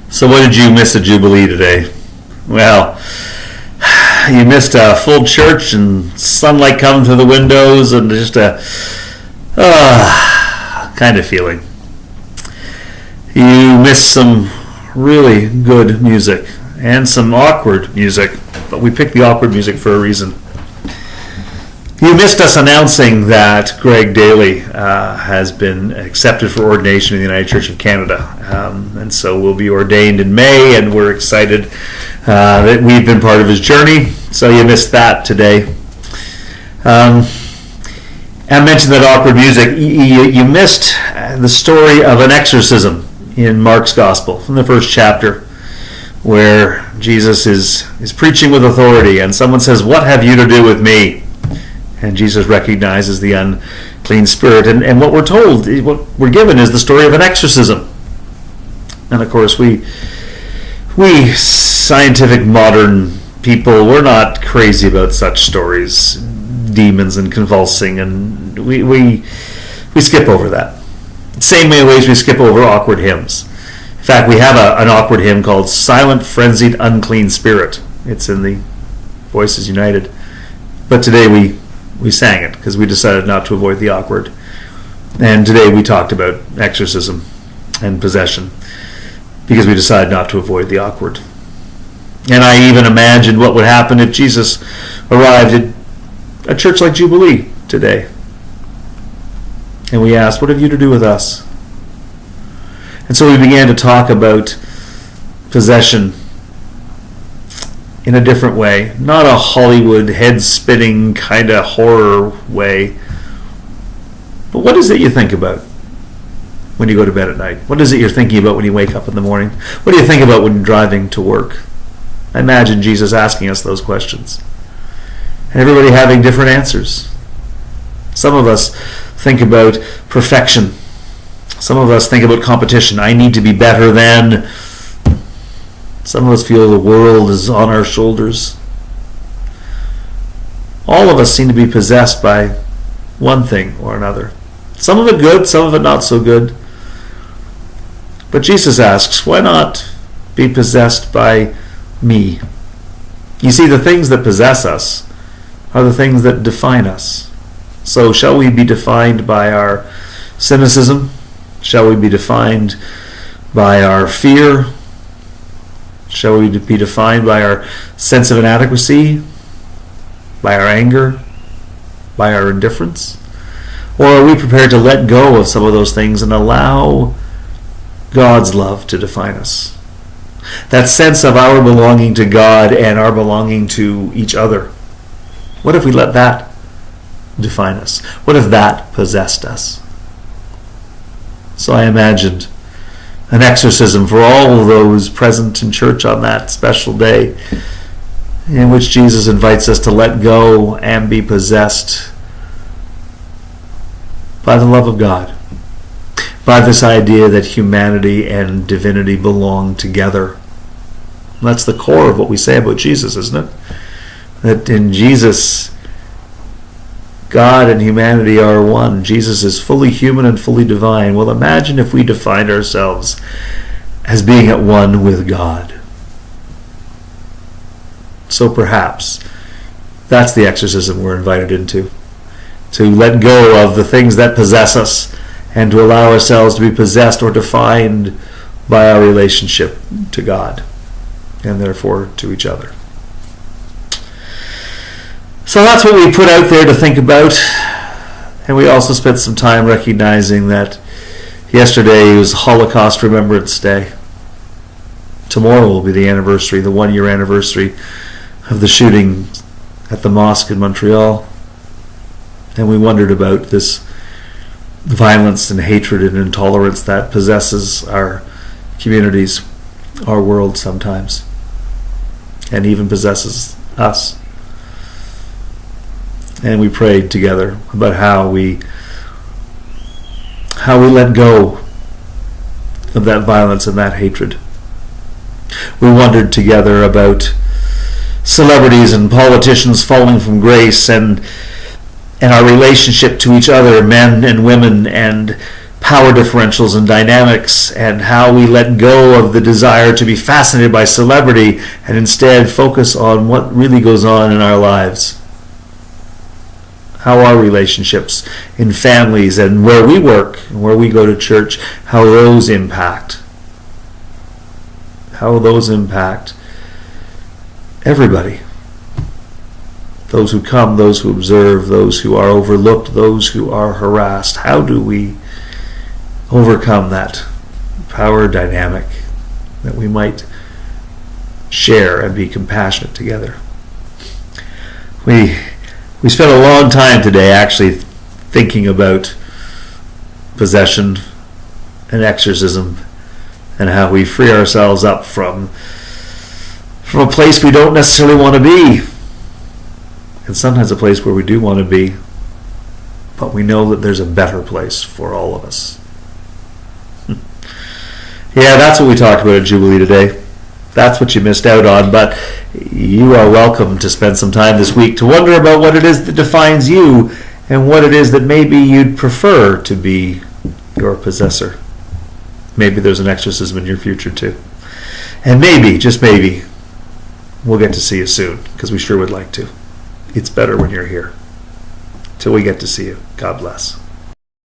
So what did you miss at Jubilee today? Well, you missed a full church and sunlight coming through the windows and just a kind of feeling. You missed some really good music and some awkward music, but we picked the awkward music for a reason. You missed us announcing that Greg Daly has been accepted for ordination in the United Church of Canada. And so will be ordained in May, and we're excited that we've been part of his journey. So you missed that today. I mentioned that awkward music. You missed the story of an exorcism in Mark's Gospel, from the first chapter, where Jesus is preaching with authority, and someone says, "What have you to do with me?" And Jesus recognizes the unclean spirit. And what we're told, what we're given, is the story of an exorcism. And of course, we scientific modern people, we're not crazy about such stories, demons and convulsing, and we skip over that. Same ways we skip over awkward hymns. In fact, we have an awkward hymn called "Silent, Frenzied, Unclean Spirit." It's in the Voices United. But today we sang it because we decided not to avoid the awkward. And today we talked about exorcism and possession because we decided not to avoid the awkward. And I even imagined what would happen if Jesus arrived at a church like Jubilee today. And we asked, "What have you to do with us?" And so we began to talk about possession in a different way, not a Hollywood head-spinning kind of horror way. But what is it you think about when you go to bed at night? What is it you're thinking about when you wake up in the morning? What do you think about when you're driving to work? I imagine Jesus asking us those questions, and everybody having different answers. Some of us think about perfection. Some of us think about competition. I need to be better than. Some of us feel the world is on our shoulders. All of us seem to be possessed by one thing or another. Some of it good, some of it not so good. But Jesus asks, why not be possessed by me? You see, the things that possess us are the things that define us. So shall we be defined by our cynicism? Shall we be defined by our fear? Shall we be defined by our sense of inadequacy, by our anger, by our indifference? Or are we prepared to let go of some of those things and allow God's love to define us? That sense of our belonging to God and our belonging to each other. What if we let that define us? What if that possessed us? So I imagined an exorcism for all of those present in church on that special day, in which Jesus invites us to let go and be possessed by the love of God, by this idea that humanity and divinity belong together. That's the core of what we say about Jesus, isn't it? That in Jesus, God and humanity are one. Jesus is fully human and fully divine. Well, imagine if we defined ourselves as being at one with God. So perhaps that's the exorcism we're invited into. To let go of the things that possess us and to allow ourselves to be possessed or defined by our relationship to God and therefore to each other. So that's what we put out there to think about. And we also spent some time recognizing that yesterday was Holocaust Remembrance Day. Tomorrow will be the anniversary, the 1-year anniversary of the shooting at the mosque in Montreal. And we wondered about this violence and hatred and intolerance that possesses our communities, our world sometimes, and even possesses us. And we prayed together about how we let go of that violence and that hatred. We wondered together about celebrities and politicians falling from grace and our relationship to each other, men and women, and power differentials and dynamics, and how we let go of the desire to be fascinated by celebrity and instead focus on what really goes on in our lives. How our relationships in families and where we work and where we go to church, how those impact everybody. Those who come, those who observe, those who are overlooked, those who are harassed. How do we overcome that power dynamic that we might share and be compassionate together? We spent a long time today actually thinking about possession and exorcism and how we free ourselves up from a place we don't necessarily want to be, and sometimes a place where we do want to be, but we know that there's a better place for all of us. Yeah, that's what we talked about at Jubilee today. That's what you missed out on, but you are welcome to spend some time this week to wonder about what it is that defines you and what it is that maybe you'd prefer to be your possessor. Maybe there's an exorcism in your future too. And maybe, just maybe, we'll get to see you soon, because we sure would like to. It's better when you're here. Till we get to see you. God bless.